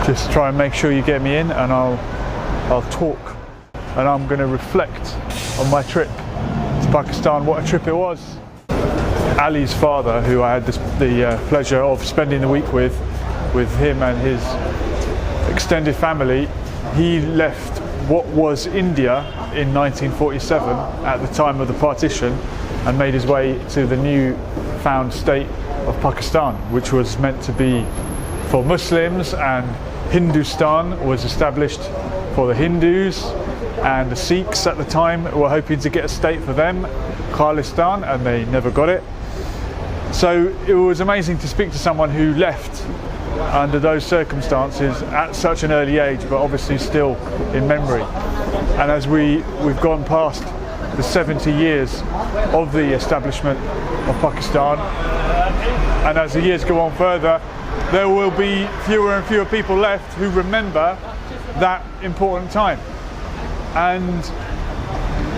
Just try and make sure you get me in, and I'll talk, and I'm going to reflect on my trip to Pakistan. What a trip it was. Ali's father, who I had the pleasure of spending the week with him and his extended family, he left what was India in 1947 at the time of the partition and made his way to the new found state of Pakistan, which was meant to be for Muslims, and Hindustan was established for the Hindus, and the Sikhs at the time were hoping to get a state for them, Khalistan, and they never got it. So it was amazing to speak to someone who left under those circumstances at such an early age, but obviously still in memory. And as we've gone past the 70 years of the establishment of Pakistan, and as the years go on further, there will be fewer and fewer people left who remember that important time. And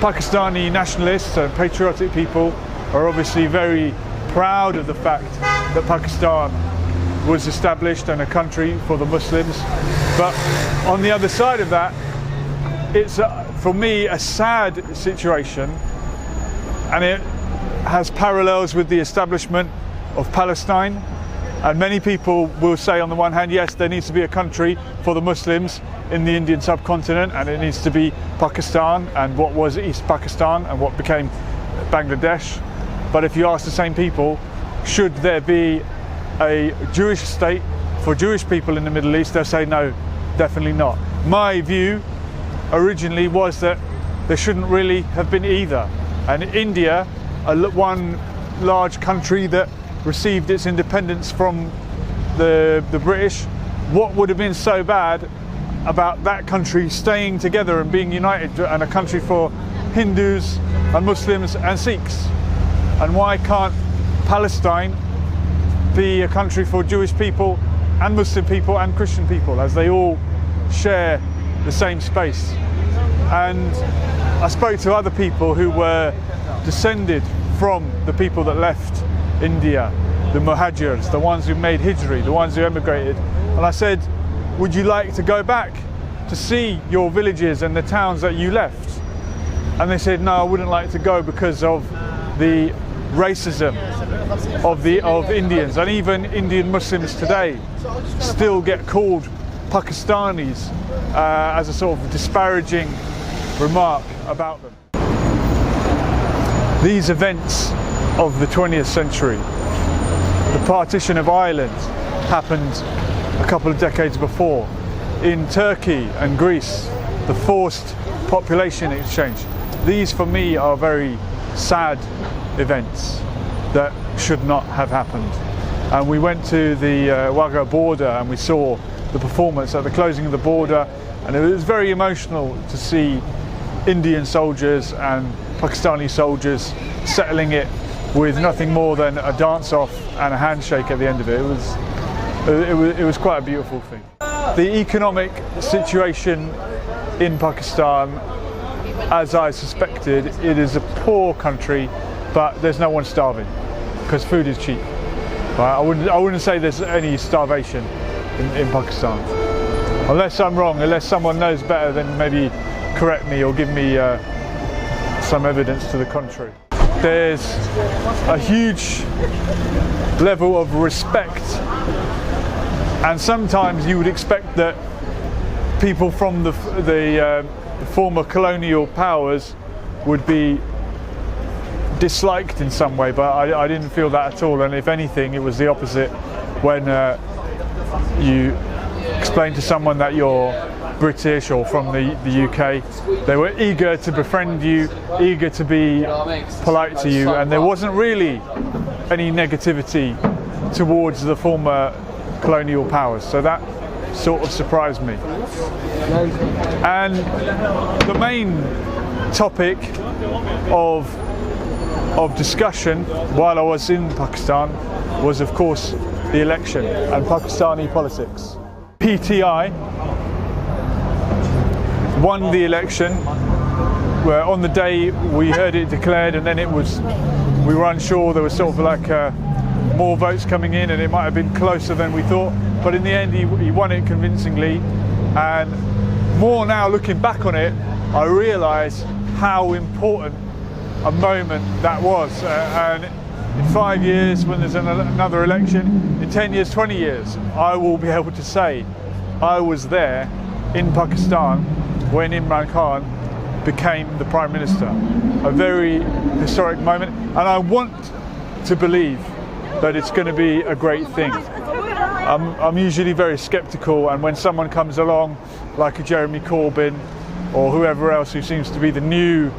Pakistani nationalists and patriotic people are obviously very proud of the fact that Pakistan was established and a country for the Muslims. But on the other side of that, it's for me a sad situation, and it has parallels with the establishment of Palestine. And many people will say, on the one hand, yes, there needs to be a country for the Muslims in the Indian subcontinent, and it needs to be Pakistan and what was East Pakistan and what became Bangladesh. But if you ask the same people, should there be a Jewish state for Jewish people in the Middle East, they'll say no, definitely not. My view originally was that there shouldn't really have been either. And India, one large country that received its independence from the British, what would have been so bad about that country staying together and being united, and a country for Hindus and Muslims and Sikhs? And why can't Palestine be a country for Jewish people and Muslim people and Christian people, as they all share the same space? And I spoke to other people who were descended from the people that left India, the Muhajirs, the ones who made Hijri, the ones who emigrated. And I said, would you like to go back to see your villages and the towns that you left? And they said, no, I wouldn't like to go because of the racism of Indians. And even Indian Muslims today still get called Pakistanis as a sort of disparaging remark about them. These events of the 20th century, the partition of Ireland happened a couple of decades before. In Turkey and Greece, the forced population exchange. These for me are very sad events that should not have happened. And we went to the Wakhan border and we saw the performance at the closing of the border, and it was very emotional to see Indian soldiers and Pakistani soldiers settling it with nothing more than a dance-off and a handshake at the end of it. It was quite a beautiful thing. The economic situation in Pakistan, as I suspected, it is a poor country, but there's no one starving because food is cheap. Right? I wouldn't say there's any starvation in Pakistan, unless I'm wrong. Unless someone knows better, then maybe correct me or give me some evidence to the contrary. There's a huge level of respect, and sometimes you would expect that people from the former colonial powers would be disliked in some way, but I didn't feel that at all. And if anything, it was the opposite. When you explain to someone that you're British or from the UK, they were eager to befriend you, eager to be polite to you, and there wasn't really any negativity towards the former colonial powers. So that sort of surprised me. And the main topic of discussion while I was in Pakistan was, of course, the election and Pakistani politics. PTI won the election, where on the day we heard it declared, and then we were unsure. There was sort of like more votes coming in, and it might have been closer than we thought. but in the end he won it convincingly. And more now looking back on it, I realise how important a moment that was. And in 5 years, when there's another election, in 10 years, 20 years, I will be able to say I was there in Pakistan when Imran Khan became the Prime Minister. A very historic moment, and I want to believe that it's going to be a great thing. I'm usually very sceptical, and when someone comes along like a Jeremy Corbyn or whoever else who seems to be the new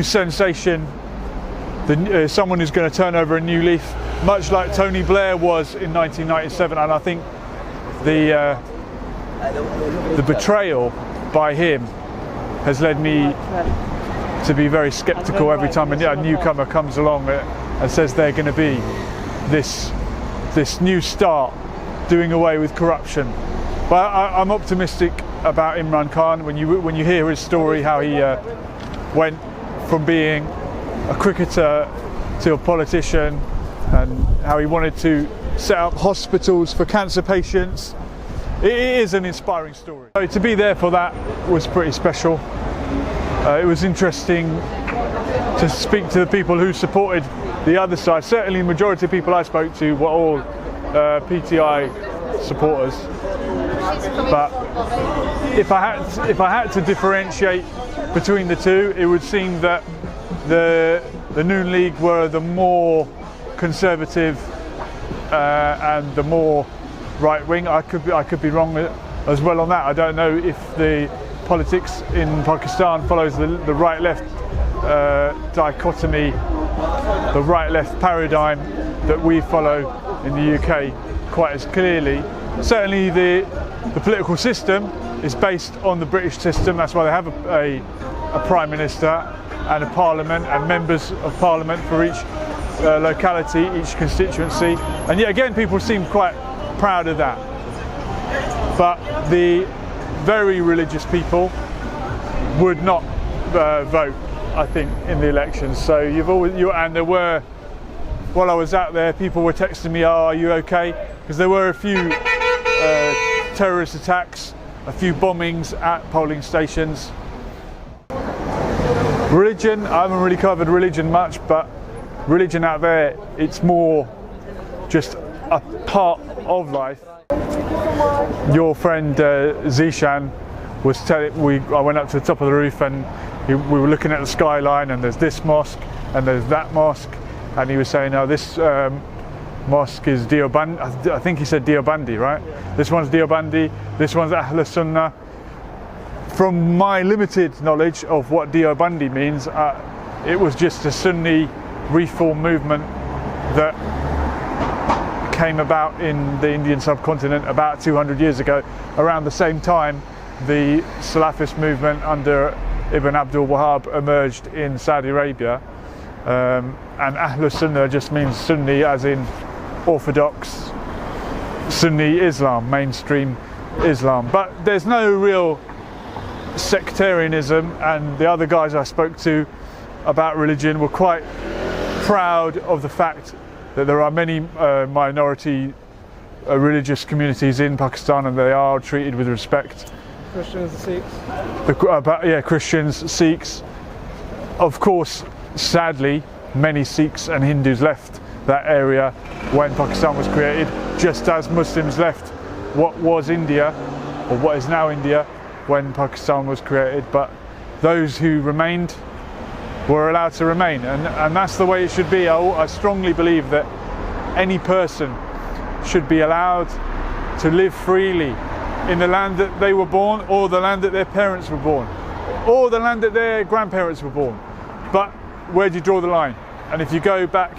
sensation, someone who's going to turn over a new leaf, much like Tony Blair was in 1997, and I think the betrayal by him has led me to be very sceptical every time a newcomer comes along and says they're going to be this new start doing away with corruption. But I'm optimistic about Imran Khan. When you hear his story, how he went from being a cricketer to a politician, and how he wanted to set up hospitals for cancer patients, it is an inspiring story. So to be there for that was pretty special. It was interesting to speak to the people who supported the other side. Certainly the majority of people I spoke to were all PTI supporters. But if I had to differentiate between the two, it would seem that the Noon League were the more conservative and the more right wing. I could be wrong as well on that. I don't know if the politics in Pakistan follows the right-left dichotomy, the right-left paradigm that we follow in the UK quite as clearly. Certainly the political system is based on the British system. That's why they have a Prime Minister and a Parliament and members of Parliament for each locality, each constituency. And yet again, people seem quite proud of that. But the very religious people would not vote, I think, in the elections. So and there were, while I was out there, people were texting me, "Oh, are you okay?" Because there were a few terrorist attacks, a few bombings at polling stations. Religion, I haven't really covered religion much, but religion out there, it's more just a part of life. Your friend Zishan was telling, I went up to the top of the roof and we were looking at the skyline, and there's this mosque and there's that mosque, and he was saying, "Oh, this mosque is Deobandi." I think he said Deobandi, right? Yeah. This one's Deobandi, this one's Ahl Sunnah. From my limited knowledge of what Deobandi means, it was just a Sunni reform movement that came about in the Indian subcontinent about 200 years ago. Around the same time, the Salafist movement under Ibn Abdul Wahhab emerged in Saudi Arabia. And Ahl Sunnah just means Sunni, as in Orthodox Sunni Islam, mainstream Islam. But there's no real sectarianism, and the other guys I spoke to about religion were quite proud of the fact that there are many minority religious communities in Pakistan, and they are treated with respect. Christians, Sikhs? Christians, Sikhs. Of course, sadly, many Sikhs and Hindus left that area when Pakistan was created, just as Muslims left what was India, or what is now India, when Pakistan was created. But those who remained were allowed to remain, and that's the way it should be. I strongly believe that any person should be allowed to live freely in the land that they were born, or the land that their parents were born, or the land that their grandparents were born. But where do you draw the line? And if you go back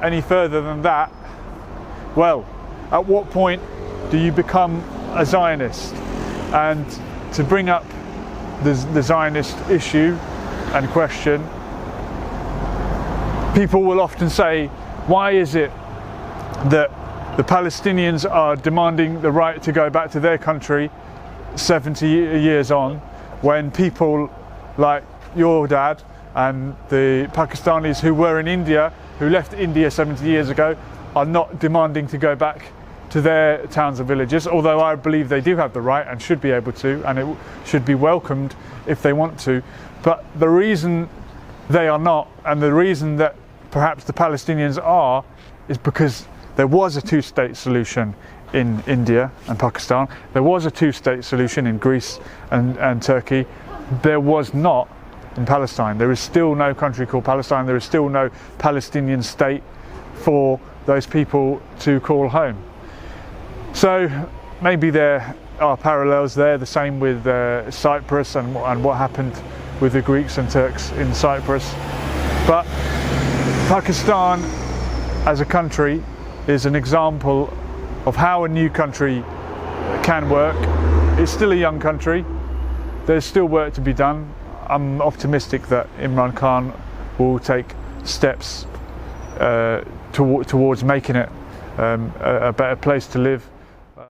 any further than that, well, at what point do you become a Zionist? And to bring up the Zionist issue and question, people will often say, why is it that the Palestinians are demanding the right to go back to their country 70 years on, when people like your dad and the Pakistanis who were in India, who left India 70 years ago, are not demanding to go back to their towns and villages, although I believe they do have the right and should be able to, and it should be welcomed if they want to. But the reason they are not, and the reason that perhaps the Palestinians are, is because there was a two-state solution in India and Pakistan. There was a two-state solution in Greece and Turkey. There was not in Palestine. There is still no country called Palestine. There is still no Palestinian state for those people to call home. So maybe there are parallels there, the same with Cyprus and what happened with the Greeks and Turks in Cyprus. But Pakistan as a country is an example of how a new country can work. It's still a young country. There's still work to be done. I'm optimistic that Imran Khan will take steps towards making it a better place to live.